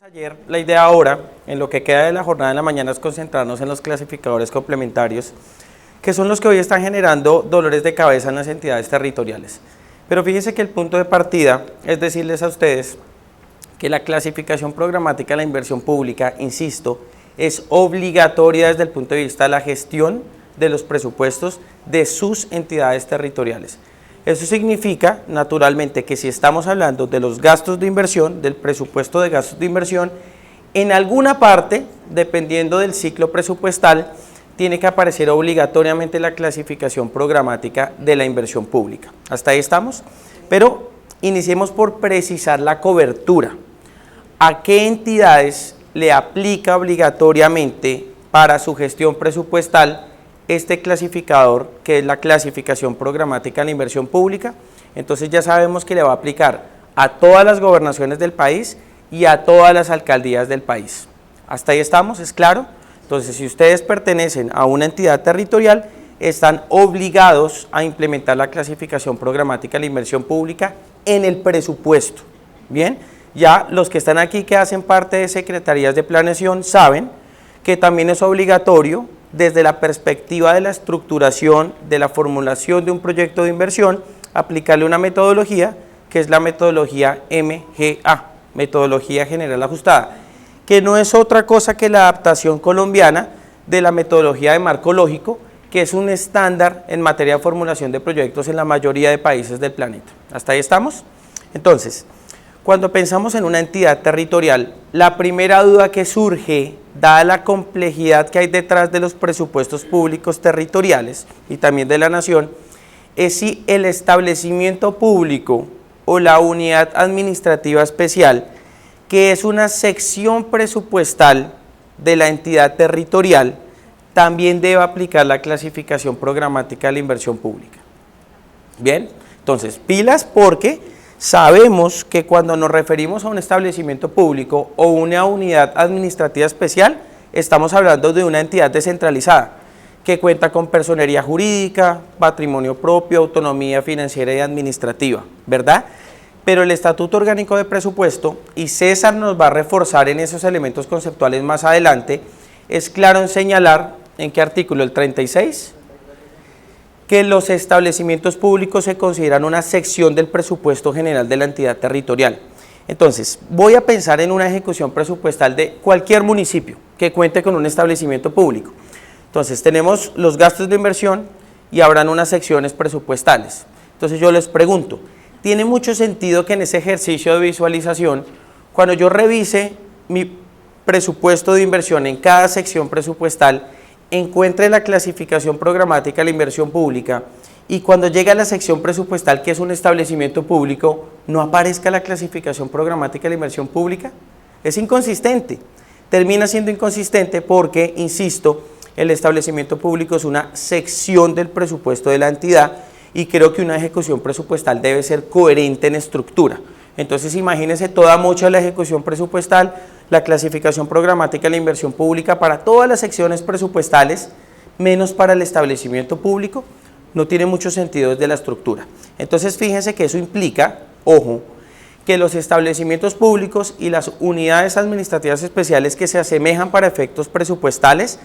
Ayer, la idea ahora, en lo que queda de la jornada de la mañana, es concentrarnos en los clasificadores complementarios, que son los que hoy están generando dolores de cabeza en las entidades territoriales. Pero fíjense que el punto de partida es decirles a ustedes que la clasificación programática de la inversión pública, insisto, es obligatoria desde el punto de vista de la gestión de los presupuestos de sus entidades territoriales. Eso significa, naturalmente, que si estamos hablando de los gastos de inversión, del presupuesto de gastos de inversión, en alguna parte, dependiendo del ciclo presupuestal, tiene que aparecer obligatoriamente la clasificación programática de la inversión pública. ¿Hasta ahí estamos? Pero iniciemos por precisar la cobertura. ¿A qué entidades le aplica obligatoriamente para su gestión presupuestal este clasificador, que es la clasificación programática de la inversión pública? Entonces ya sabemos que le va a aplicar a todas las gobernaciones del país y a todas las alcaldías del país. ¿Hasta ahí estamos? ¿Es claro? Entonces, si ustedes pertenecen a una entidad territorial, están obligados a implementar la clasificación programática de la inversión pública en el presupuesto. Bien, ya los que están aquí, que hacen parte de secretarías de planeación, saben que también es obligatorio desde la perspectiva de la estructuración, de la formulación de un proyecto de inversión, aplicarle una metodología que es la metodología MGA, Metodología General Ajustada, que no es otra cosa que la adaptación colombiana de la metodología de marco lógico, que es un estándar en materia de formulación de proyectos en la mayoría de países del planeta. ¿Hasta ahí estamos? Entonces, cuando pensamos en una entidad territorial, la primera duda que surge, dada la complejidad que hay detrás de los presupuestos públicos territoriales y también de la nación, es si el establecimiento público o la unidad administrativa especial, que es una sección presupuestal de la entidad territorial, también debe aplicar la clasificación programática de la inversión pública. Bien, entonces pilas, porque sabemos que cuando nos referimos a un establecimiento público o una unidad administrativa especial, estamos hablando de una entidad descentralizada que cuenta con personería jurídica, patrimonio propio, autonomía financiera y administrativa, ¿verdad? Pero el Estatuto Orgánico de Presupuesto, y César nos va a reforzar en esos elementos conceptuales más adelante, es claro en señalar, ¿en qué artículo? El 36, que los establecimientos públicos se consideran una sección del presupuesto general de la entidad territorial. Entonces, voy a pensar en una ejecución presupuestal de cualquier municipio que cuente con un establecimiento público. Entonces, tenemos los gastos de inversión y habrán unas secciones presupuestales. Entonces, yo les pregunto, tiene mucho sentido que en ese ejercicio de visualización, cuando yo revise mi presupuesto de inversión en cada sección presupuestal, encuentre la clasificación programática de la inversión pública, y cuando llegue a la sección presupuestal, que es un establecimiento público, no aparezca la clasificación programática de la inversión pública? Es inconsistente. Termina siendo inconsistente porque, insisto, el establecimiento público es una sección del presupuesto de la entidad, y creo que una ejecución presupuestal debe ser coherente en estructura. Entonces, imagínense toda mocha de la ejecución presupuestal, la clasificación programática de la inversión pública para todas las secciones presupuestales, menos para el establecimiento público, no tiene mucho sentido desde la estructura. Entonces, fíjense que eso implica, ojo, que los establecimientos públicos y las unidades administrativas especiales que se asemejan para efectos presupuestales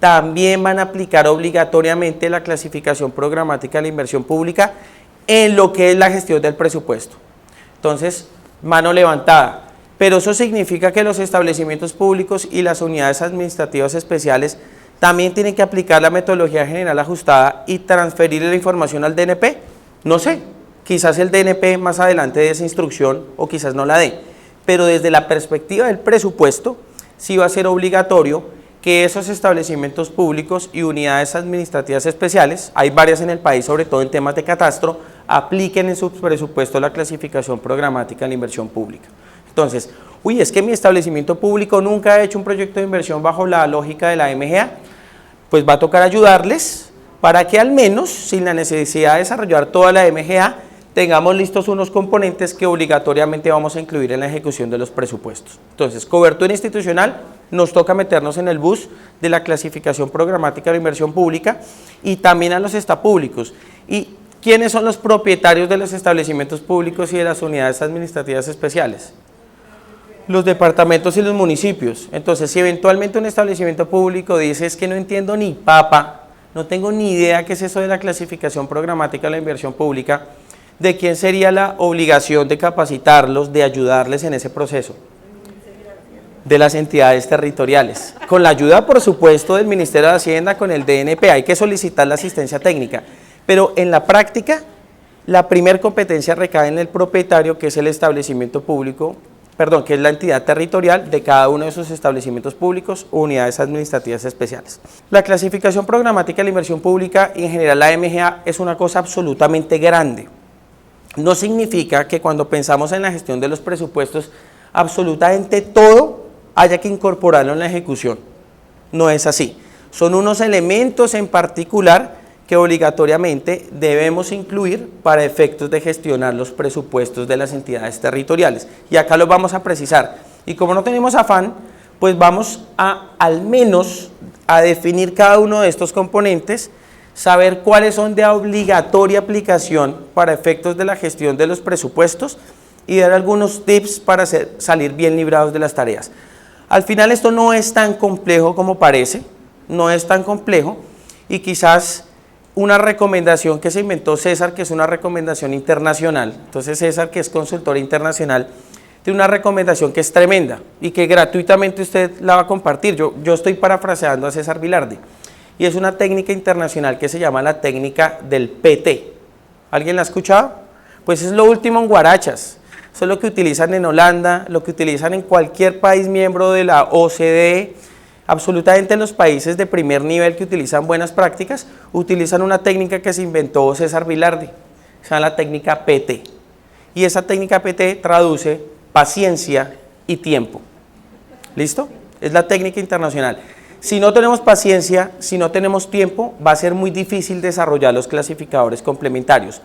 también van a aplicar obligatoriamente la clasificación programática de la inversión pública en lo que es la gestión del presupuesto. Entonces, mano levantada. Pero eso significa que los establecimientos públicos y las unidades administrativas especiales también tienen que aplicar la metodología general ajustada y transferir la información al DNP. No sé, quizás el DNP más adelante dé esa instrucción o quizás no la dé. Pero desde la perspectiva del presupuesto, sí va a ser obligatorio que esos establecimientos públicos y unidades administrativas especiales, hay varias en el país, sobre todo en temas de catastro, apliquen en su presupuesto la clasificación programática de la inversión pública. Entonces, es que mi establecimiento público nunca ha hecho un proyecto de inversión bajo la lógica de la MGA, pues va a tocar ayudarles para que al menos, sin la necesidad de desarrollar toda la MGA, tengamos listos unos componentes que obligatoriamente vamos a incluir en la ejecución de los presupuestos. Entonces, cobertura institucional, nos toca meternos en el bus de la clasificación programática de la inversión pública y también a los estapúblicos. ¿Y quiénes son los propietarios de los establecimientos públicos y de las unidades administrativas especiales? los departamentos y los municipios. Entonces, si eventualmente un establecimiento público dice es que no entiendo ni papa, no tengo ni idea qué es eso de la clasificación programática de la inversión pública, ¿de quién sería la obligación de capacitarlos, de ayudarles en ese proceso? De las entidades territoriales. Con la ayuda, por supuesto, del Ministerio de Hacienda, con el DNP, hay que solicitar la asistencia técnica, pero en la práctica, la primera competencia recae en el propietario, que es el establecimiento público, perdón, que es la entidad territorial de cada uno de esos establecimientos públicos o unidades administrativas especiales. La clasificación programática de la inversión pública y en general la MGA es una cosa absolutamente grande. No significa que cuando pensamos en la gestión de los presupuestos, absolutamente todo haya que incorporarlo en la ejecución. No es así. Son unos elementos en particular que obligatoriamente debemos incluir para efectos de gestionar los presupuestos de las entidades territoriales. Y acá los vamos a precisar. Y como no tenemos afán, pues vamos a al menos a definir cada uno de estos componentes, saber cuáles son de obligatoria aplicación para efectos de la gestión de los presupuestos y dar algunos tips para salir bien librados de las tareas. Al final esto no es tan complejo como parece, no es tan complejo y quizás una recomendación que se inventó César, que es una recomendación internacional. Entonces César, que es consultor internacional, tiene una recomendación que es tremenda y que gratuitamente usted la va a compartir. Yo estoy parafraseando a César Vilardi y es una técnica internacional que se llama la técnica del PT. ¿Alguien la ha escuchado? Pues es lo último en guarachas. Eso es lo que utilizan en Holanda, lo que utilizan en cualquier país miembro de la OCDE. Absolutamente en los países de primer nivel que utilizan buenas prácticas, utilizan una técnica que se inventó César Vilardi, se llama la técnica PT. Y esa técnica PT traduce paciencia y tiempo. ¿Listo? Es la técnica internacional. Si no tenemos paciencia, si no tenemos tiempo, va a ser muy difícil desarrollar los clasificadores complementarios.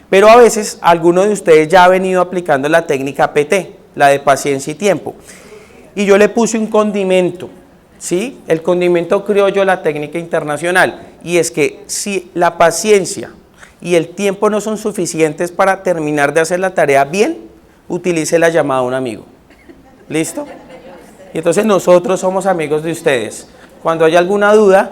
Pero a veces alguno de ustedes ya ha venido aplicando la técnica PT, la de paciencia y tiempo. Y yo le puse un condimento. ¿Sí? El condimento criollo, la técnica internacional, y es que si la paciencia y el tiempo no son suficientes para terminar de hacer la tarea bien, utilice la llamada a un amigo. ¿Listo? Y entonces nosotros somos amigos de ustedes. Cuando haya alguna duda,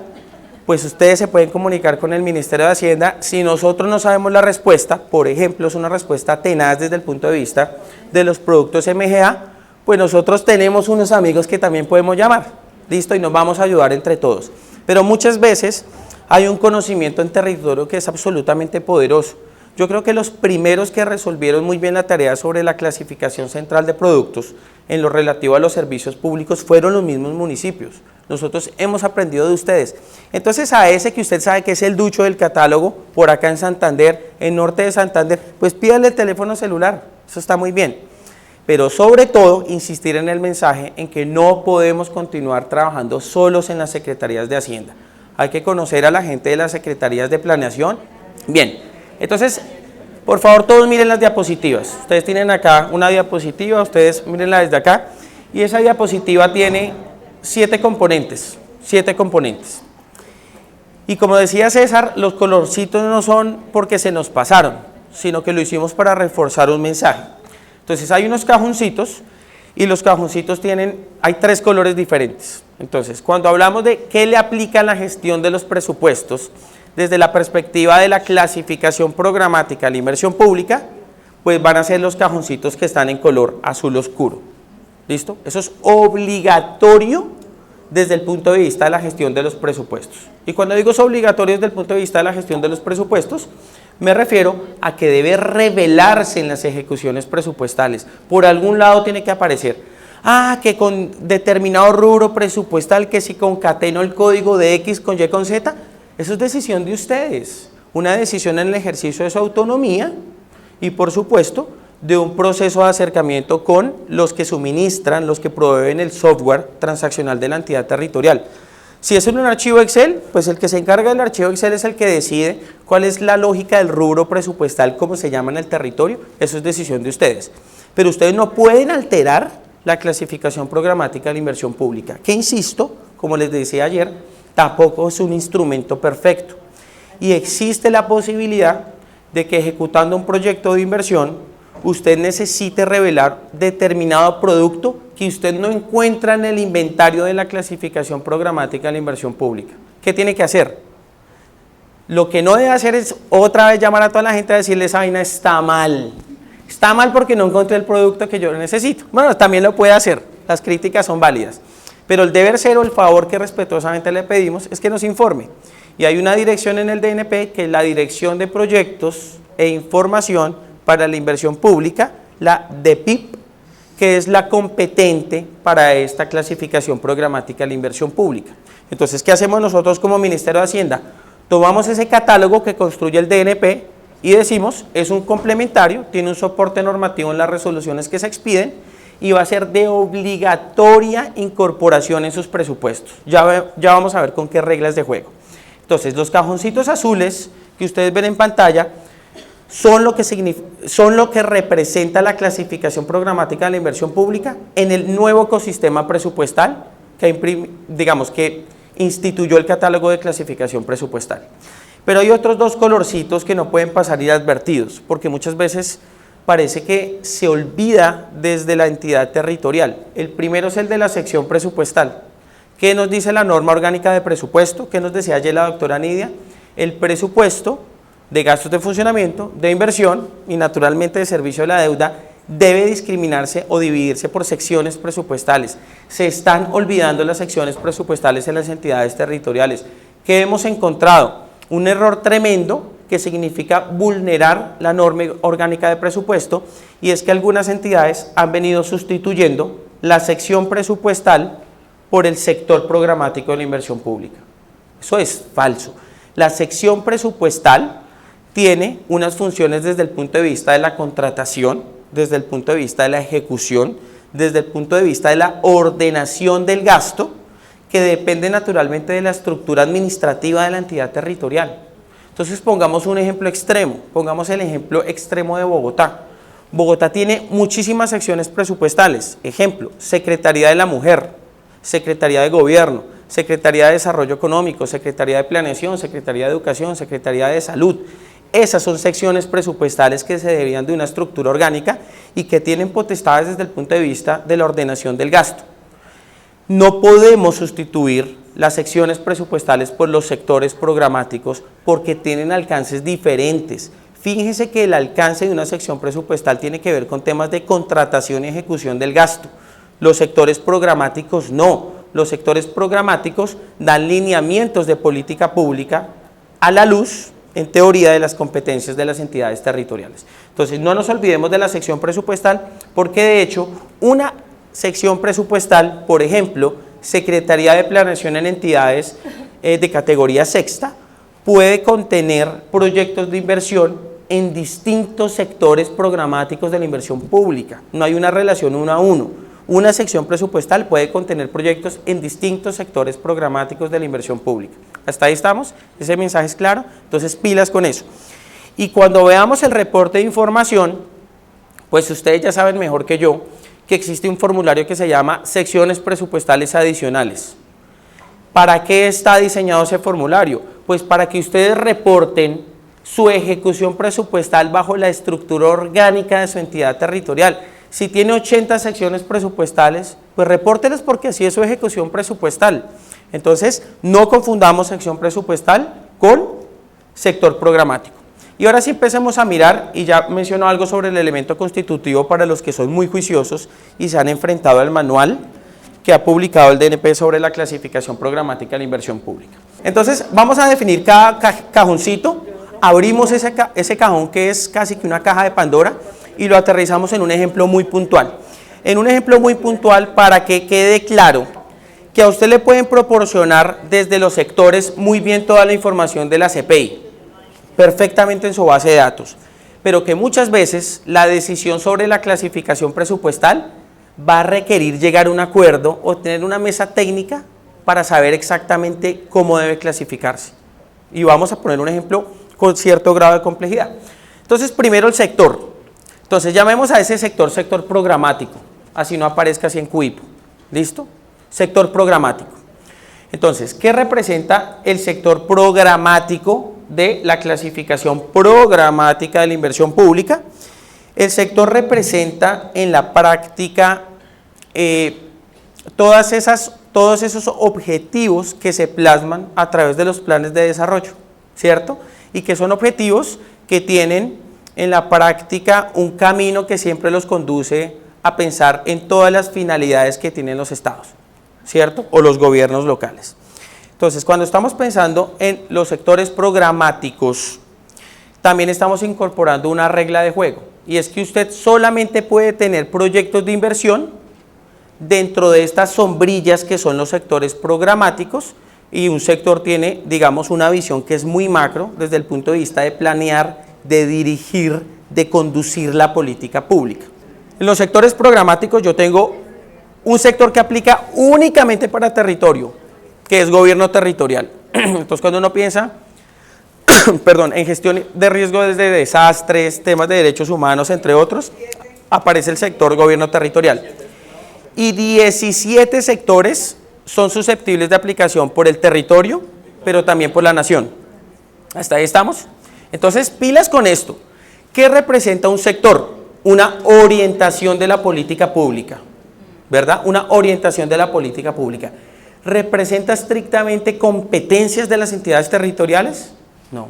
pues ustedes se pueden comunicar con el Ministerio de Hacienda. Si nosotros no sabemos la respuesta, por ejemplo, es una respuesta tenaz desde el punto de vista de los productos MGA, pues nosotros tenemos unos amigos que también podemos llamar. Listo, y nos vamos a ayudar entre todos. Pero muchas veces hay un conocimiento en territorio que es absolutamente poderoso. Yo creo que los primeros que resolvieron muy bien la tarea sobre la clasificación central de productos en lo relativo a los servicios públicos fueron los mismos municipios. Nosotros hemos aprendido de ustedes. Entonces a ese que usted sabe que es el ducho del catálogo, por acá en Santander, en norte de Santander, pues pídale el teléfono celular, eso está muy bien. Pero sobre todo, insistir en el mensaje en que no podemos continuar trabajando solos en las secretarías de Hacienda. Hay que conocer a la gente de las secretarías de planeación. Bien, entonces, por favor, todos miren las diapositivas. Ustedes tienen acá una diapositiva, ustedes mírenla desde acá. Y esa diapositiva tiene 7 componentes. Y como decía César, los colorcitos no son porque se nos pasaron, sino que lo hicimos para reforzar un mensaje. Entonces hay unos cajoncitos y los cajoncitos hay 3 colores diferentes. Entonces, cuando hablamos de qué le aplica a la gestión de los presupuestos, desde la perspectiva de la clasificación programática de la inversión pública, pues van a ser los cajoncitos que están en color azul oscuro. ¿Listo? Eso es obligatorio desde el punto de vista de la gestión de los presupuestos. Y cuando digo es obligatorio desde el punto de vista de la gestión de los presupuestos, me refiero a que debe revelarse en las ejecuciones presupuestales. Por algún lado tiene que aparecer. Que con determinado rubro presupuestal, que si concateno el código de X con Y con Z, eso es decisión de ustedes. Una decisión en el ejercicio de su autonomía y, por supuesto, de un proceso de acercamiento con los que suministran, los que proveen el software transaccional de la entidad territorial. Si es en un archivo Excel, pues el que se encarga del archivo Excel es el que decide cuál es la lógica del rubro presupuestal, como se llama en el territorio. Eso es decisión de ustedes. Pero ustedes no pueden alterar la clasificación programática de la inversión pública, que insisto, como les decía ayer, tampoco es un instrumento perfecto. Y existe la posibilidad de que ejecutando un proyecto de inversión, usted necesite revelar determinado producto que usted no encuentra en el inventario de la clasificación programática de la inversión pública. ¿Qué tiene que hacer? Lo que no debe hacer es otra vez llamar a toda la gente a decirle esa vaina está mal. Está mal porque no encontré el producto que yo necesito. Bueno, también lo puede hacer, las críticas son válidas. Pero el deber ser o el favor que respetuosamente le pedimos es que nos informe. Y hay una dirección en el DNP que es la Dirección de Proyectos e Información para la Inversión Pública, la DPIP, que es la competente para esta clasificación programática de la inversión pública. Entonces, ¿qué hacemos nosotros como Ministerio de Hacienda? Tomamos ese catálogo que construye el DNP y decimos, es un complementario, tiene un soporte normativo en las resoluciones que se expiden y va a ser de obligatoria incorporación en sus presupuestos. Ya vamos a ver con qué reglas de juego. Entonces, los cajoncitos azules que ustedes ven en pantalla son lo que representa la clasificación programática de la inversión pública en el nuevo ecosistema presupuestal que instituyó el catálogo de clasificación presupuestal. Pero hay otros dos colorcitos que no pueden pasar inadvertidos, porque muchas veces parece que se olvida desde la entidad territorial. El primero es el de la sección presupuestal. ¿Qué nos dice la norma orgánica de presupuesto? ¿Qué nos decía ayer la doctora Nidia? El presupuesto de gastos de funcionamiento, de inversión y naturalmente de servicio de la deuda debe discriminarse o dividirse por secciones presupuestales. Se están olvidando las secciones presupuestales en las entidades territoriales. ¿Qué hemos encontrado? Un error tremendo que significa vulnerar la norma orgánica de presupuesto, y es que algunas entidades han venido sustituyendo la sección presupuestal por el sector programático de la inversión pública. Eso es falso. La sección presupuestal tiene unas funciones desde el punto de vista de la contratación, desde el punto de vista de la ejecución, desde el punto de vista de la ordenación del gasto, que depende naturalmente de la estructura administrativa de la entidad territorial. Entonces pongamos un ejemplo extremo, pongamos el ejemplo extremo de Bogotá. Bogotá tiene muchísimas secciones presupuestales, ejemplo, Secretaría de la Mujer, Secretaría de Gobierno, Secretaría de Desarrollo Económico, Secretaría de Planeación, Secretaría de Educación, Secretaría de Salud. Esas son secciones presupuestales que se derivan de una estructura orgánica y que tienen potestades desde el punto de vista de la ordenación del gasto. No podemos sustituir las secciones presupuestales por los sectores programáticos porque tienen alcances diferentes. Fíjense que el alcance de una sección presupuestal tiene que ver con temas de contratación y ejecución del gasto. Los sectores programáticos no. Los sectores programáticos dan lineamientos de política pública a la luz, en teoría, de las competencias de las entidades territoriales. Entonces, no nos olvidemos de la sección presupuestal, porque de hecho, una sección presupuestal, por ejemplo, Secretaría de Planeación en entidades de categoría sexta, puede contener proyectos de inversión en distintos sectores programáticos de la inversión pública. No hay una relación uno a uno. Una sección presupuestal puede contener proyectos en distintos sectores programáticos de la inversión pública. ¿Hasta ahí estamos? ¿Ese mensaje es claro? Entonces, pilas con eso. Y cuando veamos el reporte de información, pues ustedes ya saben mejor que yo que existe un formulario que se llama secciones presupuestales adicionales. ¿Para qué está diseñado ese formulario? Pues para que ustedes reporten su ejecución presupuestal bajo la estructura orgánica de su entidad territorial. Si tiene 80 secciones presupuestales, pues repórtelas porque así es su ejecución presupuestal. Entonces, no confundamos sección presupuestal con sector programático. Y ahora sí empecemos a mirar, y ya menciono algo sobre el elemento constitutivo para los que son muy juiciosos y se han enfrentado al manual que ha publicado el DNP sobre la clasificación programática de la inversión pública. Entonces, vamos a definir cada cajoncito, abrimos ese cajón que es casi que una caja de Pandora y lo aterrizamos en un ejemplo muy puntual. En un ejemplo muy puntual para que quede claro que a usted le pueden proporcionar desde los sectores muy bien toda la información de la CPI, perfectamente en su base de datos, pero que muchas veces la decisión sobre la clasificación presupuestal va a requerir llegar a un acuerdo o tener una mesa técnica para saber exactamente cómo debe clasificarse. Y vamos a poner un ejemplo con cierto grado de complejidad. Entonces, primero el sector. Entonces, llamemos a ese sector programático, así no aparezca así en cubipo. ¿Listo? Sector programático. Entonces, ¿qué representa el sector programático de la clasificación programática de la inversión pública? El sector representa en la práctica todos esos objetivos que se plasman a través de los planes de desarrollo, ¿cierto? Y que son objetivos que tienen en la práctica un camino que siempre los conduce a pensar en todas las finalidades que tienen los estados, ¿cierto? O los gobiernos locales. Entonces, cuando estamos pensando en los sectores programáticos, también estamos incorporando una regla de juego, y es que usted solamente puede tener proyectos de inversión dentro de estas sombrillas que son los sectores programáticos, y un sector tiene, digamos, una visión que es muy macro desde el punto de vista de planear, de dirigir, de conducir la política pública. En los sectores programáticos yo tengo un sector que aplica únicamente para territorio, que es gobierno territorial. Entonces, cuando uno piensa perdón, en gestión de riesgo desde desastres, temas de derechos humanos, entre otros, aparece el sector gobierno territorial. Y 17 sectores son susceptibles de aplicación por el territorio, pero también por la nación. ¿Hasta ahí estamos? Entonces, pilas con esto. ¿Qué representa un sector? Una orientación de la política pública, ¿verdad? Una orientación de la política pública. ¿Representa estrictamente competencias de las entidades territoriales? No,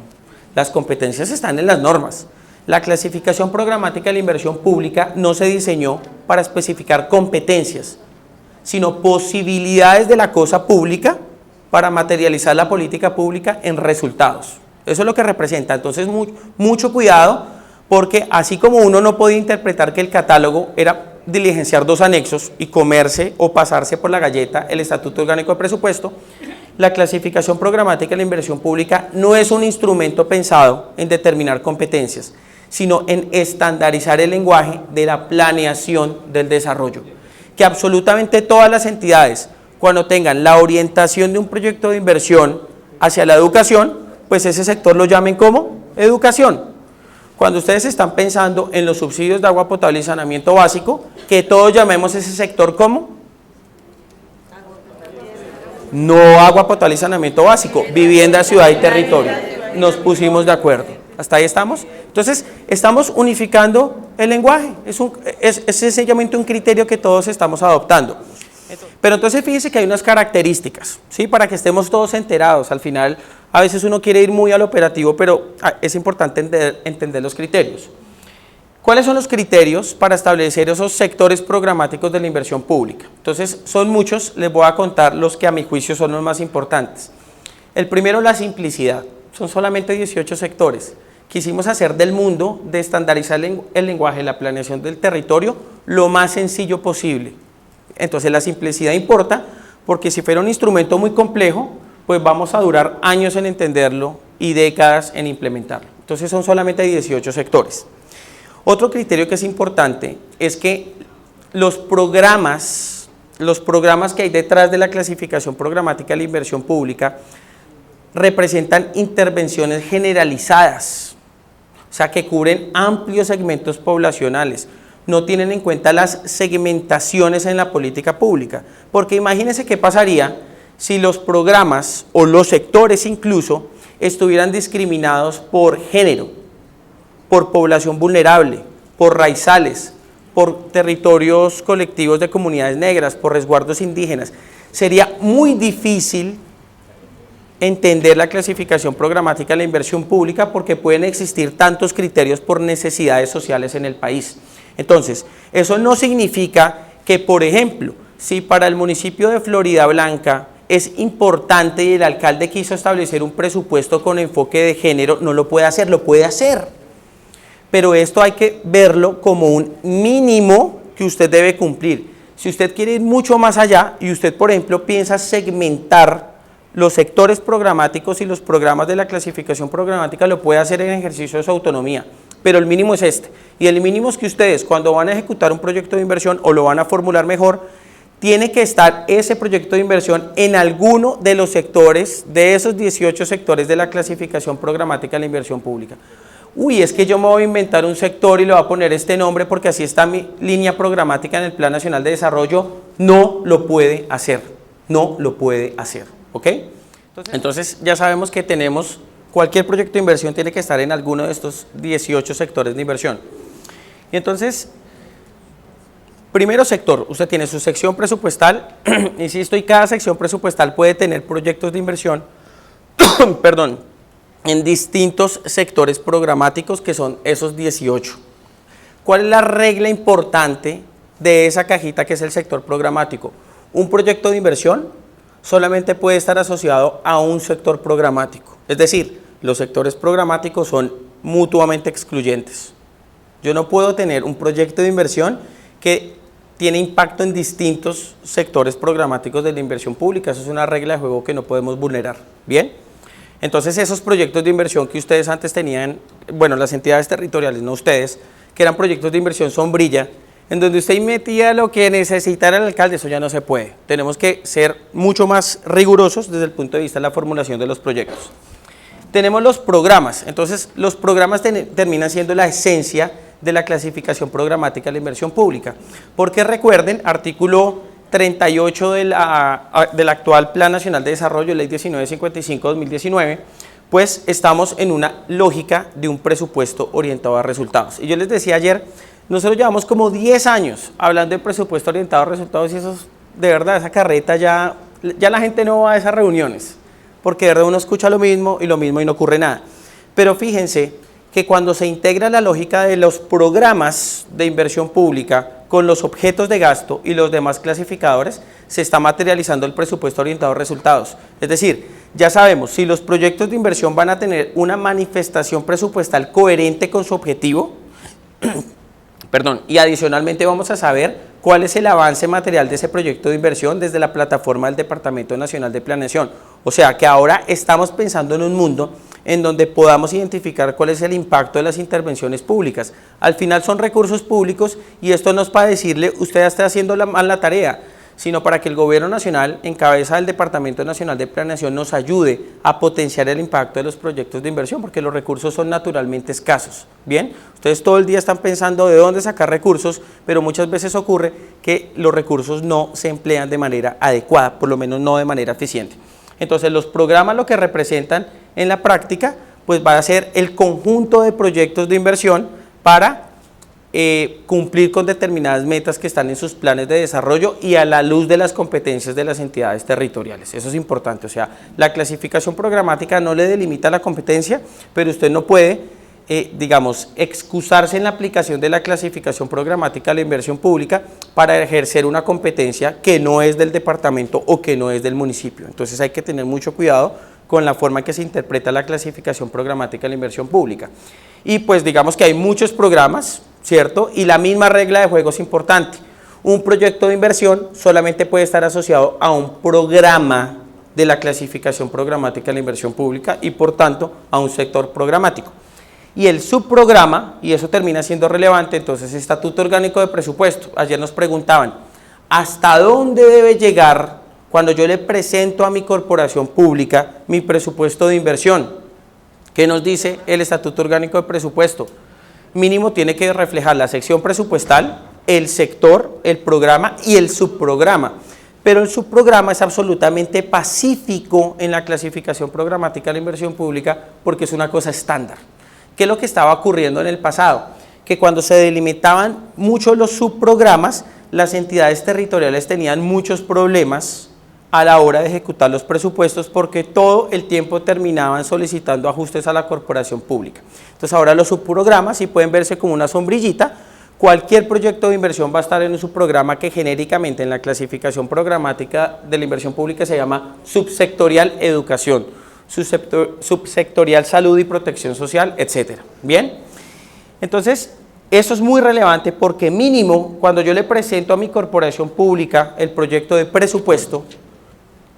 las competencias están en las normas. La clasificación programática de la inversión pública no se diseñó para especificar competencias, sino posibilidades de la cosa pública para materializar la política pública en resultados. Eso es lo que representa. Entonces, mucho cuidado, porque así como uno no podía interpretar que el catálogo era diligenciar 2 anexos y comerse o pasarse por la galleta el Estatuto Orgánico de Presupuesto, la clasificación programática de la inversión pública no es un instrumento pensado en determinar competencias, sino en estandarizar el lenguaje de la planeación del desarrollo. Que absolutamente todas las entidades, cuando tengan la orientación de un proyecto de inversión hacia la educación, pues ese sector lo llamen como educación. Cuando ustedes están pensando en los subsidios de agua potable y saneamiento básico, que todos llamemos ese sector como no agua potable y saneamiento básico, vivienda, ciudad y territorio. Nos pusimos de acuerdo. ¿Hasta ahí estamos? Entonces, estamos unificando el lenguaje. Es sencillamente un criterio que todos estamos adoptando. Pero entonces fíjense que hay unas características, ¿sí? Para que estemos todos enterados. Al final, a veces uno quiere ir muy al operativo, pero es importante entender los criterios. ¿Cuáles son los criterios para establecer esos sectores programáticos de la inversión pública? Entonces, son muchos, les voy a contar los que a mi juicio son los más importantes. El primero, la simplicidad. Son solamente 18 sectores. Quisimos hacer del mundo, de estandarizar el lenguaje, la planeación del territorio, lo más sencillo posible. Entonces, la simplicidad importa, porque si fuera un instrumento muy complejo, pues vamos a durar años en entenderlo y décadas en implementarlo. Entonces, son solamente 18 sectores. Otro criterio que es importante es que los programas que hay detrás de la clasificación programática de la inversión pública representan intervenciones generalizadas, o sea, que cubren amplios segmentos poblacionales, no tienen en cuenta las segmentaciones en la política pública, porque imagínense qué pasaría si los programas o los sectores incluso estuvieran discriminados por género, por población vulnerable, por raizales, por territorios colectivos de comunidades negras, por resguardos indígenas. Sería muy difícil entender la clasificación programática de la inversión pública porque pueden existir tantos criterios por necesidades sociales en el país. Entonces, eso no significa que, por ejemplo, si para el municipio de Floridablanca es importante y el alcalde quiso establecer un presupuesto con enfoque de género, no lo puede hacer, lo puede hacer. Pero esto hay que verlo como un mínimo que usted debe cumplir. Si usted quiere ir mucho más allá y usted, por ejemplo, piensa segmentar los sectores programáticos y los programas de la clasificación programática, lo puede hacer en ejercicio de su autonomía, pero el mínimo es este. Y el mínimo es que ustedes, cuando van a ejecutar un proyecto de inversión o lo van a formular mejor, tiene que estar ese proyecto de inversión en alguno de los sectores, de esos 18 sectores de la clasificación programática de la inversión pública. Uy, es que yo me voy a inventar un sector y le voy a poner este nombre porque así está mi línea programática en el Plan Nacional de Desarrollo. No lo puede hacer, no lo puede hacer, ¿ok? Entonces ya sabemos que cualquier proyecto de inversión tiene que estar en alguno de estos 18 sectores de inversión. Y entonces, primero sector, usted tiene su sección presupuestal, insisto, y cada sección presupuestal puede tener proyectos de inversión, perdón, en distintos sectores programáticos que son esos 18. ¿Cuál es la regla importante de esa cajita que es el sector programático? Un proyecto de inversión solamente puede estar asociado a un sector programático. Es decir, los sectores programáticos son mutuamente excluyentes. Yo no puedo tener un proyecto de inversión que tiene impacto en distintos sectores programáticos de la inversión pública. Eso es una regla de juego que no podemos vulnerar. ¿Bien? Entonces, esos proyectos de inversión que ustedes antes tenían, bueno, las entidades territoriales, no ustedes, que eran proyectos de inversión sombrilla, en donde usted metía lo que necesitara el alcalde, eso ya no se puede. Tenemos que ser mucho más rigurosos desde el punto de vista de la formulación de los proyectos. Tenemos los programas, entonces los programas terminan siendo la esencia de la clasificación programática de la inversión pública, porque recuerden, artículo 38 del actual Plan Nacional de Desarrollo, Ley 1955-2019, pues estamos en una lógica de un presupuesto orientado a resultados. Y yo les decía ayer, nosotros llevamos como 10 años hablando de presupuesto orientado a resultados y eso es, de verdad, esa carreta ya la gente no va a esas reuniones, porque de verdad uno escucha lo mismo y no ocurre nada. Pero fíjense que cuando se integra la lógica de los programas de inversión pública con los objetos de gasto y los demás clasificadores, se está materializando el presupuesto orientado a resultados. Es decir, ya sabemos si los proyectos de inversión van a tener una manifestación presupuestal coherente con su objetivo, y adicionalmente vamos a saber cuál es el avance material de ese proyecto de inversión desde la plataforma del Departamento Nacional de Planeación. O sea que ahora estamos pensando en un mundo en donde podamos identificar cuál es el impacto de las intervenciones públicas. Al final son recursos públicos y esto no es para decirle usted ya está haciendo mal la tarea, sino para que el Gobierno Nacional, en cabeza del Departamento Nacional de Planeación, nos ayude a potenciar el impacto de los proyectos de inversión, porque los recursos son naturalmente escasos. Bien, ustedes todo el día están pensando de dónde sacar recursos, pero muchas veces ocurre que los recursos no se emplean de manera adecuada, por lo menos no de manera eficiente. Entonces, los programas lo que representan en la práctica, pues va a ser el conjunto de proyectos de inversión para cumplir con determinadas metas que están en sus planes de desarrollo y a la luz de las competencias de las entidades territoriales. Eso es importante, o sea, la clasificación programática no le delimita la competencia, pero usted no puede, excusarse en la aplicación de la clasificación programática de la inversión pública para ejercer una competencia que no es del departamento o que no es del municipio. Entonces hay que tener mucho cuidado con la forma en que se interpreta la clasificación programática de la inversión pública. Y pues digamos que hay muchos programas, ¿cierto? Y la misma regla de juego es importante. Un proyecto de inversión solamente puede estar asociado a un programa de la clasificación programática de la inversión pública y por tanto a un sector programático. Y el subprograma, y eso termina siendo relevante, entonces Estatuto Orgánico de Presupuesto. Ayer nos preguntaban, ¿hasta dónde debe llegar cuando yo le presento a mi corporación pública mi presupuesto de inversión? ¿Qué nos dice el Estatuto Orgánico de Presupuesto? Mínimo tiene que reflejar la sección presupuestal, el sector, el programa y el subprograma. Pero el subprograma es absolutamente pacífico en la clasificación programática de la inversión pública porque es una cosa estándar. ¿Qué es lo que estaba ocurriendo en el pasado? Que cuando se delimitaban mucho los subprogramas, las entidades territoriales tenían muchos problemas a la hora de ejecutar los presupuestos porque todo el tiempo terminaban solicitando ajustes a la corporación pública. Entonces ahora los subprogramas sí pueden verse como una sombrillita. Cualquier proyecto de inversión va a estar en un subprograma que genéricamente en la clasificación programática de la inversión pública se llama subsectorial educación, subsectorial salud y protección social, etcétera. Bien, entonces eso es muy relevante porque mínimo cuando yo le presento a mi corporación pública el proyecto de presupuesto,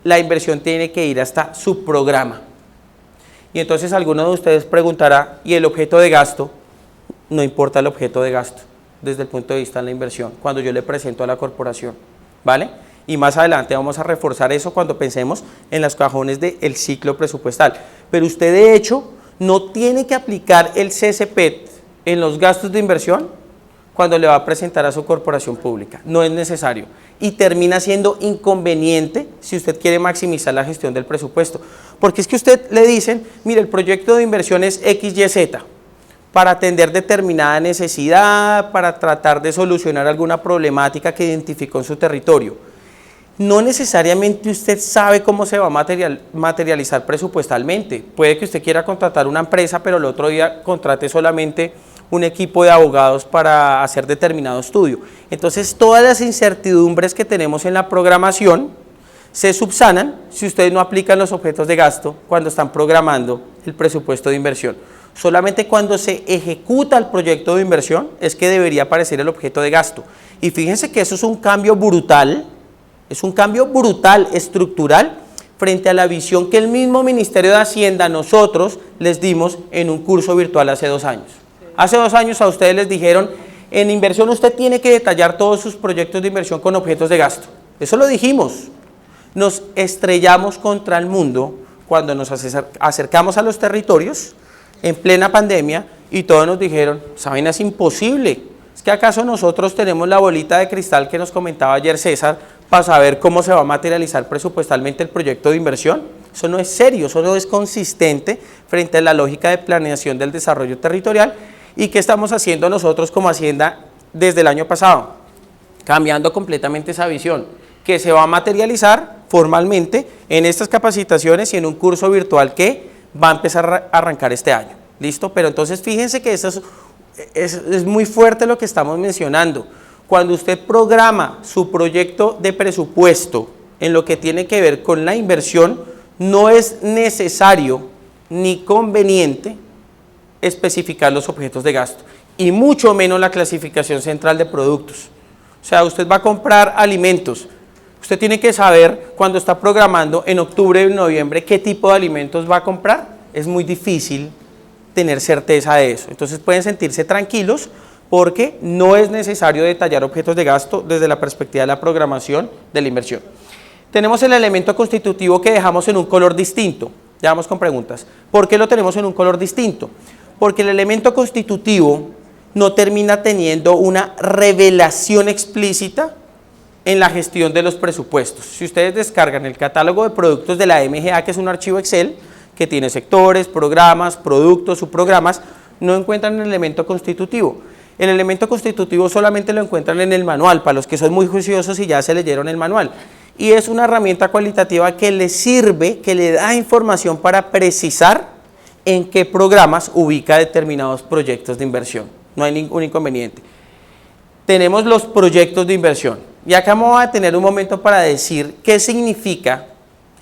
la inversión tiene que ir hasta subprograma. Y entonces alguno de ustedes preguntará, ¿y el objeto de gasto? No importa el objeto de gasto desde el punto de vista de la inversión, cuando yo le presento a la corporación, ¿vale? Y más adelante vamos a reforzar eso cuando pensemos en los cajones del ciclo presupuestal. Pero usted de hecho no tiene que aplicar el CSPET en los gastos de inversión cuando le va a presentar a su corporación pública. No es necesario. Y termina siendo inconveniente si usted quiere maximizar la gestión del presupuesto. Porque es que usted le dicen, mire, el proyecto de inversión es XYZ, para atender determinada necesidad, para tratar de solucionar alguna problemática que identificó en su territorio. No necesariamente usted sabe cómo se va a materializar presupuestalmente. Puede que usted quiera contratar una empresa, pero el otro día contrate solamente un equipo de abogados para hacer determinado estudio. Entonces, todas las incertidumbres que tenemos en la programación se subsanan si ustedes no aplican los objetos de gasto cuando están programando el presupuesto de inversión. Solamente cuando se ejecuta el proyecto de inversión es que debería aparecer el objeto de gasto. Y fíjense que eso es un cambio brutal, estructural, frente a la visión que el mismo Ministerio de Hacienda nosotros les dimos en un curso virtual hace 2 años. Hace 2 años a ustedes les dijeron, en inversión usted tiene que detallar todos sus proyectos de inversión con objetos de gasto. Eso lo dijimos. Nos estrellamos contra el mundo cuando nos acercamos a los territorios en plena pandemia y todos nos dijeron, esa vaina es imposible. ¿Es que acaso nosotros tenemos la bolita de cristal que nos comentaba ayer César para saber cómo se va a materializar presupuestalmente el proyecto de inversión? Eso no es serio, eso no es consistente frente a la lógica de planeación del desarrollo territorial. ¿Y qué estamos haciendo nosotros como Hacienda desde el año pasado? Cambiando completamente esa visión, que se va a materializar formalmente en estas capacitaciones y en un curso virtual que va a empezar a arrancar este año. ¿Listo? Pero entonces fíjense que eso es muy fuerte lo que estamos mencionando. Cuando usted programa su proyecto de presupuesto en lo que tiene que ver con la inversión, no es necesario ni conveniente especificar los objetos de gasto y mucho menos la clasificación central de productos. O sea, usted va a comprar alimentos, usted tiene que saber cuando está programando en octubre y noviembre qué tipo de alimentos va a comprar. Es muy difícil tener certeza de eso. Entonces pueden sentirse tranquilos porque no es necesario detallar objetos de gasto desde la perspectiva de la programación de la inversión. Tenemos el elemento constitutivo que dejamos en un color distinto. Ya vamos con preguntas. ¿Por qué lo tenemos en un color distinto? Porque el elemento constitutivo no termina teniendo una revelación explícita en la gestión de los presupuestos. Si ustedes descargan el catálogo de productos de la MGA, que es un archivo Excel, que tiene sectores, programas, productos, subprogramas, no encuentran el elemento constitutivo. El elemento constitutivo solamente lo encuentran en el manual, para los que son muy juiciosos y ya se leyeron el manual. Y es una herramienta cualitativa que les sirve, que le da información para precisar en qué programas ubica determinados proyectos de inversión. No hay ningún inconveniente. Tenemos los proyectos de inversión. Y acá vamos a tener un momento para decir qué significa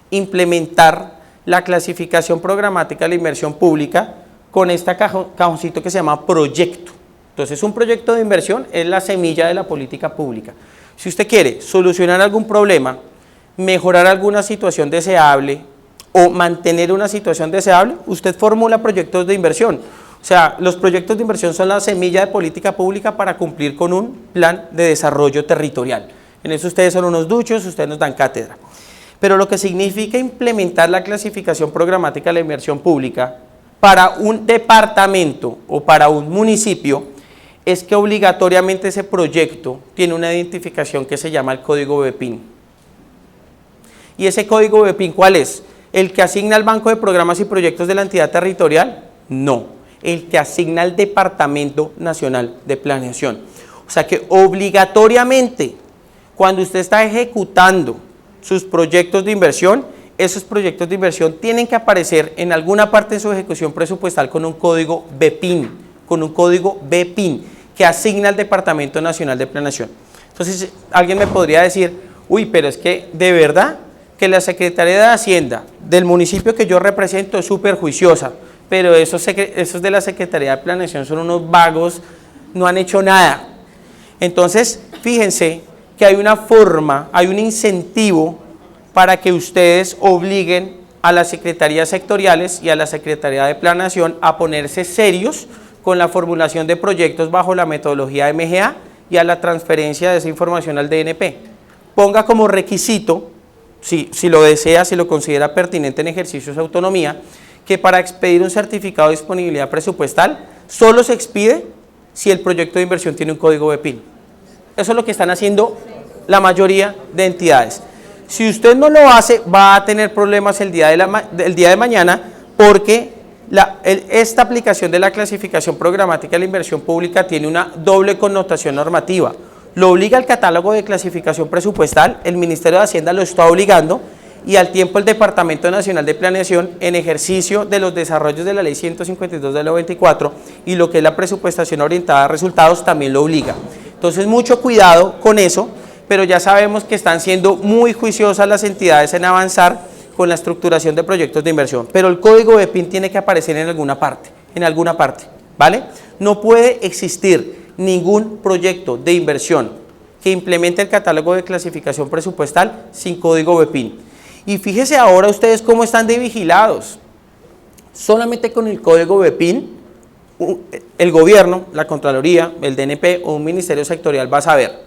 implementar la clasificación programática de la inversión pública con este cajoncito que se llama proyecto. Entonces, un proyecto de inversión es la semilla de la política pública. Si usted quiere solucionar algún problema, mejorar alguna situación deseable o mantener una situación deseable, usted formula proyectos de inversión. O sea, los proyectos de inversión son la semilla de política pública para cumplir con un plan de desarrollo territorial. En eso ustedes son unos duchos, ustedes nos dan cátedra. Pero lo que significa implementar la clasificación programática de la inversión pública para un departamento o para un municipio es que obligatoriamente ese proyecto tiene una identificación que se llama el código BEPIN. ¿Y ese código BEPIN cuál es? ¿El que asigna al Banco de Programas y Proyectos de la entidad territorial? No, el que asigna al Departamento Nacional de Planeación. O sea que obligatoriamente, cuando usted está ejecutando sus proyectos de inversión, esos proyectos de inversión tienen que aparecer en alguna parte de su ejecución presupuestal con un código BEPIN, que asigna al Departamento Nacional de Planeación. Entonces, alguien me podría decir, uy, pero es que de verdad que la Secretaría de Hacienda del municipio que yo represento es súper juiciosa, pero esos de la Secretaría de Planeación son unos vagos, no han hecho nada. Entonces, fíjense que hay una forma, hay un incentivo para que ustedes obliguen a las secretarías sectoriales y a la Secretaría de Planeación a ponerse serios con la formulación de proyectos bajo la metodología MGA y a la transferencia de esa información al DNP. Ponga como requisito, si lo desea, si lo considera pertinente en ejercicios de autonomía, que para expedir un certificado de disponibilidad presupuestal solo se expide si el proyecto de inversión tiene un código BEPIN. Eso es lo que están haciendo la mayoría de entidades. Si usted no lo hace, va a tener problemas el día de mañana porque Esta aplicación de la clasificación programática de la inversión pública tiene una doble connotación normativa. Lo obliga el catálogo de clasificación presupuestal, el Ministerio de Hacienda lo está obligando, y al tiempo el Departamento Nacional de Planeación, en ejercicio de los desarrollos de la Ley 152 del 94 y lo que es la presupuestación orientada a resultados, también lo obliga. Entonces, mucho cuidado con eso, pero ya sabemos que están siendo muy juiciosas las entidades en avanzar con la estructuración de proyectos de inversión, pero el código BEPIN tiene que aparecer en alguna parte, ¿vale? No puede existir ningún proyecto de inversión que implemente el catálogo de clasificación presupuestal sin código BEPIN. Y fíjese ahora ustedes cómo están de vigilados. Solamente con el código BEPIN, el gobierno, la Contraloría, el DNP o un ministerio sectorial va a saber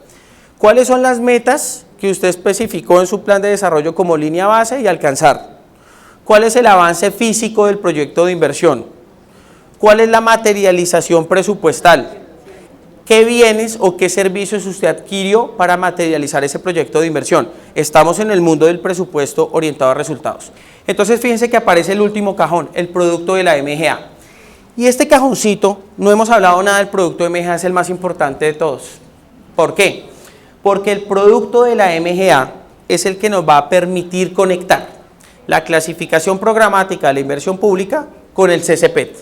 cuáles son las metas que usted especificó en su plan de desarrollo como línea base y alcanzar. ¿Cuál es el avance físico del proyecto de inversión? ¿Cuál es la materialización presupuestal? ¿Qué bienes o qué servicios usted adquirió para materializar ese proyecto de inversión? Estamos en el mundo del presupuesto orientado a resultados. Entonces, fíjense que aparece el último cajón, el producto de la MGA. Y este cajoncito, no hemos hablado nada del producto de MGA, es el más importante de todos. ¿Por qué? Porque el producto de la MGA es el que nos va a permitir conectar la clasificación programática de la inversión pública con el CCPET.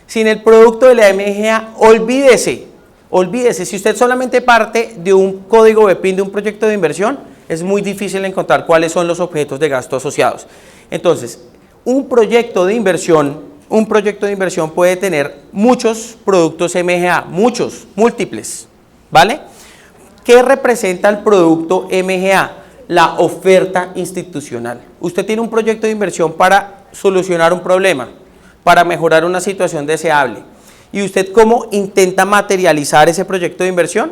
Sin el producto de la MGA, olvídese, si usted solamente parte de un código BEPIN de un proyecto de inversión, es muy difícil encontrar cuáles son los objetos de gasto asociados. Entonces, un proyecto de inversión puede tener muchos productos MGA, múltiples, ¿vale? ¿Qué representa el producto MGA? La oferta institucional. Usted tiene un proyecto de inversión para solucionar un problema, para mejorar una situación deseable. ¿Y usted cómo intenta materializar ese proyecto de inversión?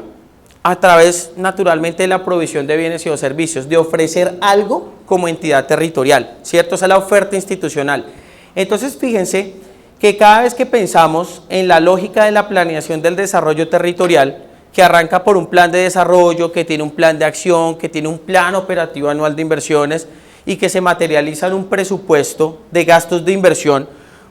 A través, naturalmente, de la provisión de bienes y o servicios, de ofrecer algo como entidad territorial, ¿cierto? Esa es la oferta institucional. Entonces, fíjense que cada vez que pensamos en la lógica de la planeación del desarrollo territorial, que arranca por un plan de desarrollo, que tiene un plan de acción, que tiene un plan operativo anual de inversiones y que se materializa en un presupuesto de gastos de inversión,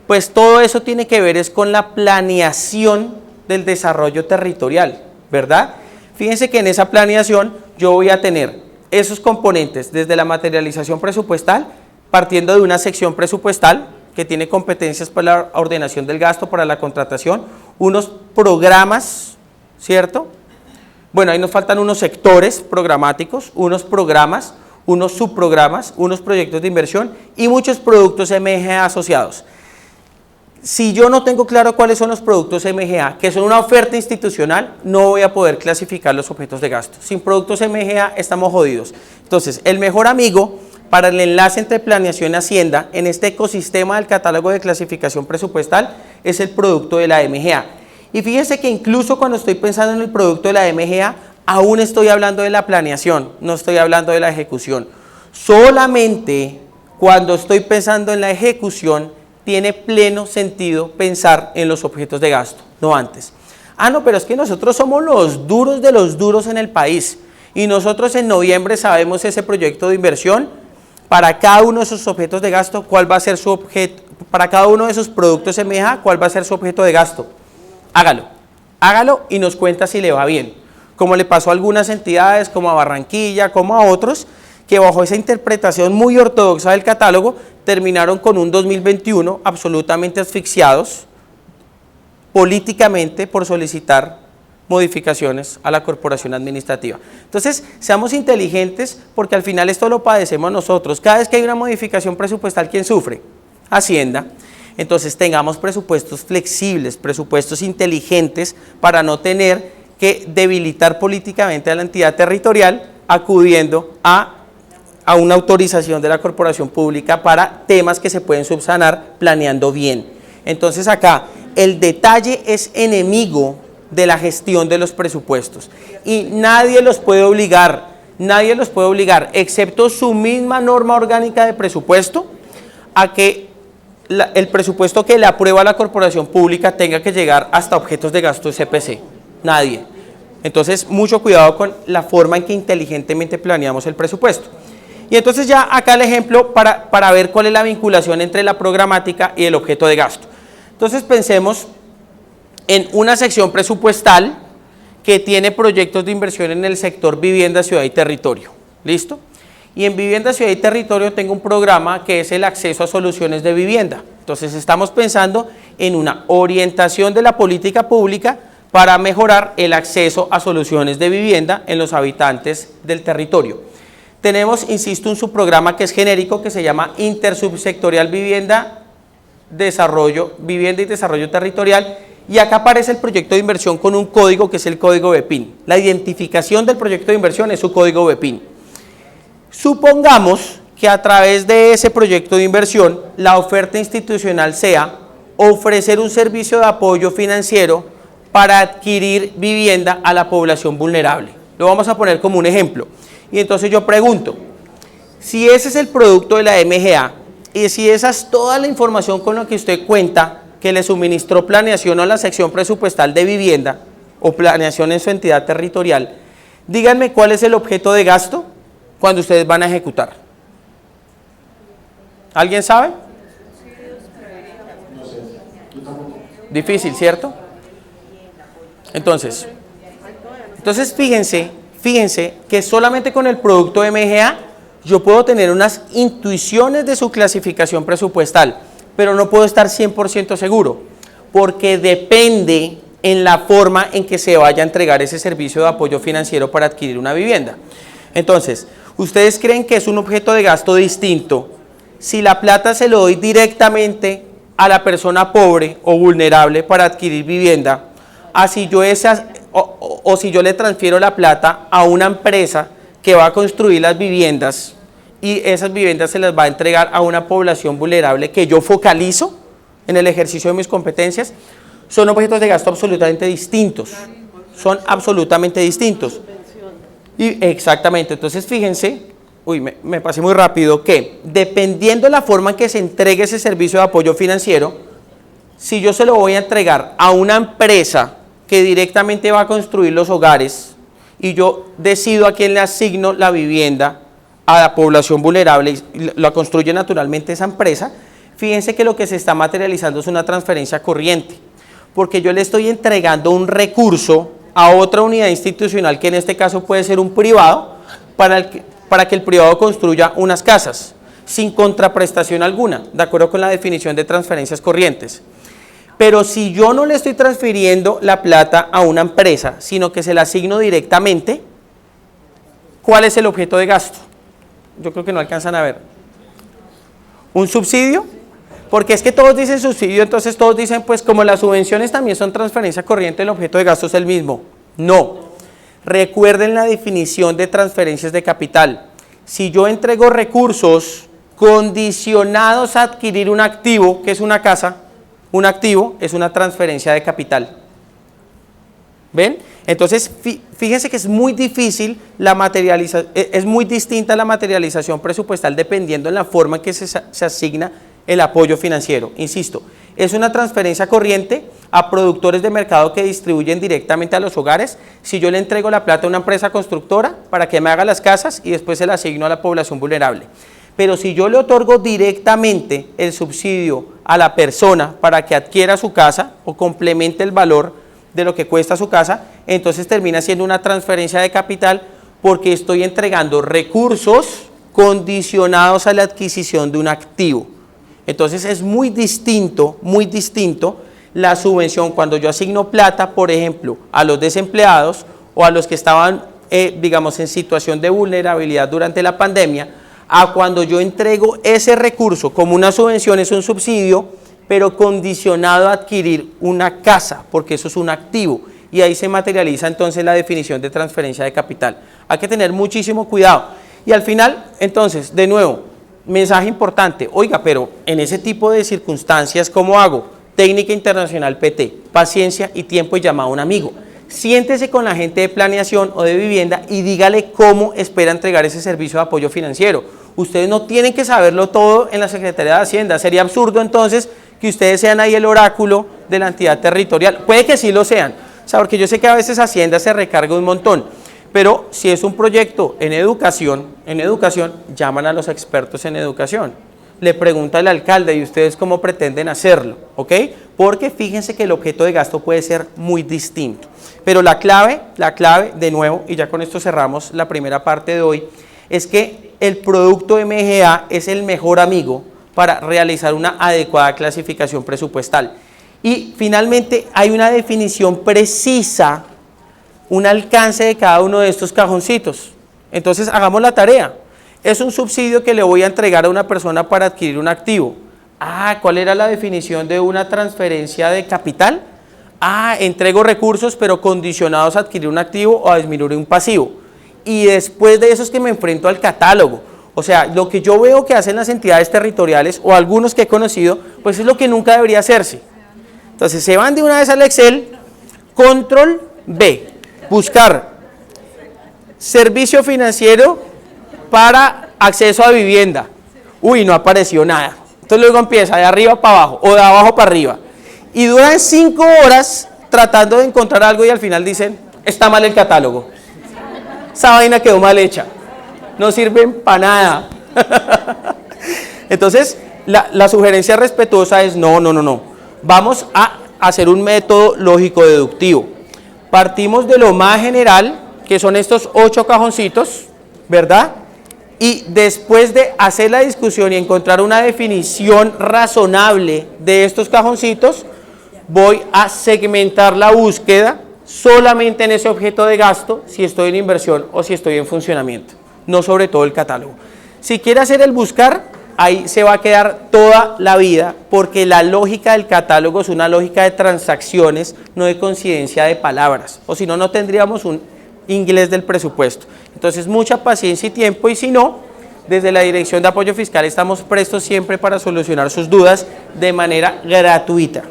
pues todo eso tiene que ver es con la planeación del desarrollo territorial, ¿verdad? Fíjense que en esa planeación yo voy a tener esos componentes desde la materialización presupuestal, partiendo de una sección presupuestal que tiene competencias para la ordenación del gasto, para la contratación, unos programas, ¿cierto? Bueno, ahí nos faltan unos sectores programáticos, unos programas, unos subprogramas, unos proyectos de inversión y muchos productos MGA asociados. Si yo no tengo claro cuáles son los productos MGA, que son una oferta institucional, no voy a poder clasificar los objetos de gasto. Sin productos MGA estamos jodidos. Entonces, el mejor amigo para el enlace entre planeación y Hacienda en este ecosistema del catálogo de clasificación presupuestal es el producto de la MGA. Y fíjense que incluso cuando estoy pensando en el producto de la MGA, aún estoy hablando de la planeación, no estoy hablando de la ejecución. Solamente cuando estoy pensando en la ejecución, tiene pleno sentido pensar en los objetos de gasto, no antes. Ah, no, pero es que nosotros somos los duros de los duros en el país y nosotros en noviembre sabemos ese proyecto de inversión para cada uno de esos objetos de gasto, cuál va a ser su objeto, para cada uno de esos productos MGA, cuál va a ser su objeto de gasto. Hágalo y nos cuenta si le va bien, como le pasó a algunas entidades, como a Barranquilla, como a otros, que bajo esa interpretación muy ortodoxa del catálogo, terminaron con un 2021 absolutamente asfixiados políticamente por solicitar modificaciones a la corporación administrativa. Entonces, seamos inteligentes porque al final esto lo padecemos nosotros. Cada vez que hay una modificación presupuestal, ¿quién sufre? Hacienda. Entonces, tengamos presupuestos flexibles, presupuestos inteligentes para no tener que debilitar políticamente a la entidad territorial acudiendo a una autorización de la corporación pública para temas que se pueden subsanar planeando bien. Entonces acá el detalle es enemigo de la gestión de los presupuestos y nadie los puede obligar, excepto su misma norma orgánica de presupuesto, a que el presupuesto que le aprueba la corporación pública tenga que llegar hasta objetos de gasto de CPC. Nadie. Entonces, mucho cuidado con la forma en que inteligentemente planeamos el presupuesto. Y entonces ya acá el ejemplo para ver cuál es la vinculación entre la programática y el objeto de gasto. Entonces pensemos en una sección presupuestal que tiene proyectos de inversión en el sector vivienda, ciudad y territorio. ¿Listo? Y en vivienda, ciudad y territorio tengo un programa que es el acceso a soluciones de vivienda. Entonces estamos pensando en una orientación de la política pública para mejorar el acceso a soluciones de vivienda en los habitantes del territorio. Tenemos, insisto, un subprograma que es genérico que se llama Intersubsectorial Vivienda y Desarrollo Territorial, y acá aparece el proyecto de inversión con un código que es el código BEPIN. La identificación del proyecto de inversión es su código BEPIN. Supongamos que a través de ese proyecto de inversión la oferta institucional sea ofrecer un servicio de apoyo financiero para adquirir vivienda a la población vulnerable. Lo vamos a poner como un ejemplo. Y entonces yo pregunto, si ese es el producto de la MGA y si esa es toda la información con la que usted cuenta que le suministró planeación a la sección presupuestal de vivienda o planeación en su entidad territorial, díganme cuál es el objeto de gasto cuando ustedes van a ejecutar. ¿Alguien sabe? Difícil, ¿cierto? Entonces fíjense que solamente con el producto MGA yo puedo tener unas intuiciones de su clasificación presupuestal, pero no puedo estar 100% seguro, porque depende en la forma en que se vaya a entregar ese servicio de apoyo financiero para adquirir una vivienda. Entonces, ¿ustedes creen que es un objeto de gasto distinto si la plata se lo doy directamente a la persona pobre o vulnerable para adquirir vivienda, si yo le transfiero la plata a una empresa que va a construir las viviendas y esas viviendas se las va a entregar a una población vulnerable que yo focalizo en el ejercicio de mis competencias? Son objetos de gasto absolutamente distintos. Son absolutamente distintos. Y exactamente, entonces fíjense, me pasé muy rápido, que dependiendo de la forma en que se entregue ese servicio de apoyo financiero, si yo se lo voy a entregar a una empresa que directamente va a construir los hogares y yo decido a quién le asigno la vivienda a la población vulnerable y la construye naturalmente esa empresa, fíjense que lo que se está materializando es una transferencia corriente, porque yo le estoy entregando un recurso a otra unidad institucional, que en este caso puede ser un privado, para que el privado construya unas casas, sin contraprestación alguna, de acuerdo con la definición de transferencias corrientes. Pero si yo no le estoy transfiriendo la plata a una empresa, sino que se la asigno directamente, ¿cuál es el objeto de gasto? Yo creo que no alcanzan a ver. ¿Un subsidio? Porque es que todos dicen subsidio, entonces todos dicen, pues como las subvenciones también son transferencia corriente, el objeto de gasto es el mismo. No. Recuerden la definición de transferencias de capital. Si yo entrego recursos condicionados a adquirir un activo, que es una casa, un activo es una transferencia de capital. ¿Ven? Entonces, fíjense que es muy difícil es muy distinta la materialización presupuestal dependiendo de la forma en que se asigna el apoyo financiero. Insisto, es una transferencia corriente a productores de mercado que distribuyen directamente a los hogares. Si yo le entrego la plata a una empresa constructora para que me haga las casas y después se la asigno a la población vulnerable. Pero si yo le otorgo directamente el subsidio a la persona para que adquiera su casa o complemente el valor de lo que cuesta su casa, entonces termina siendo una transferencia de capital, porque estoy entregando recursos condicionados a la adquisición de un activo. Entonces es muy distinto la subvención cuando yo asigno plata, por ejemplo, a los desempleados o a los que estaban, digamos, en situación de vulnerabilidad durante la pandemia, a cuando yo entrego ese recurso como una subvención, es un subsidio, pero condicionado a adquirir una casa, porque eso es un activo, y ahí se materializa entonces la definición de transferencia de capital. Hay que tener muchísimo cuidado. Y al final, entonces, de nuevo, mensaje importante, oiga, pero en ese tipo de circunstancias, ¿cómo hago? Técnica internacional PT, paciencia y tiempo y llamado a un amigo. Siéntese con la gente de planeación o de vivienda y dígale cómo espera entregar ese servicio de apoyo financiero. Ustedes no tienen que saberlo todo en la Secretaría de Hacienda. Sería absurdo entonces que ustedes sean ahí el oráculo de la entidad territorial. Puede que sí lo sean, o sea, porque yo sé que a veces Hacienda se recarga un montón, pero si es un proyecto en educación, llaman a los expertos en educación. Le pregunta al alcalde, ¿y ustedes cómo pretenden hacerlo? ¿Ok? porque fíjense que el objeto de gasto puede ser muy distinto. Pero la clave, de nuevo, y ya con esto cerramos la primera parte de hoy, es que el producto MGA es el mejor amigo para realizar una adecuada clasificación presupuestal. Y finalmente hay una definición precisa, un alcance de cada uno de estos cajoncitos. Entonces hagamos la tarea. Es un subsidio que le voy a entregar a una persona para adquirir un activo. ¿Cuál era la definición de una transferencia de capital? Entrego recursos pero condicionados a adquirir un activo o a disminuir un pasivo. Y después de eso es que me enfrento al catálogo. O sea, lo que yo veo que hacen las entidades territoriales o algunos que he conocido, pues es lo que nunca debería hacerse. Entonces se van de una vez al Excel, control B, buscar servicio financiero para acceso a vivienda. Uy, no apareció nada. Entonces luego empieza de arriba para abajo o de abajo para arriba. Y duran 5 horas tratando de encontrar algo y al final dicen, está mal el catálogo. Esa vaina quedó mal hecha. No sirven para nada. Entonces, la sugerencia respetuosa es no. Vamos a hacer un método lógico deductivo. Partimos de lo más general, que son estos 8 cajoncitos, ¿verdad? Y después de hacer la discusión y encontrar una definición razonable de estos cajoncitos, voy a segmentar la búsqueda solamente en ese objeto de gasto, si estoy en inversión o si estoy en funcionamiento, no sobre todo el catálogo. Si quiere hacer el buscar, ahí se va a quedar toda la vida, porque la lógica del catálogo es una lógica de transacciones, no de coincidencia de palabras, o si no, no tendríamos un inglés del presupuesto. Entonces, mucha paciencia y tiempo, y si no, desde la Dirección de Apoyo Fiscal estamos prestos siempre para solucionar sus dudas de manera gratuita.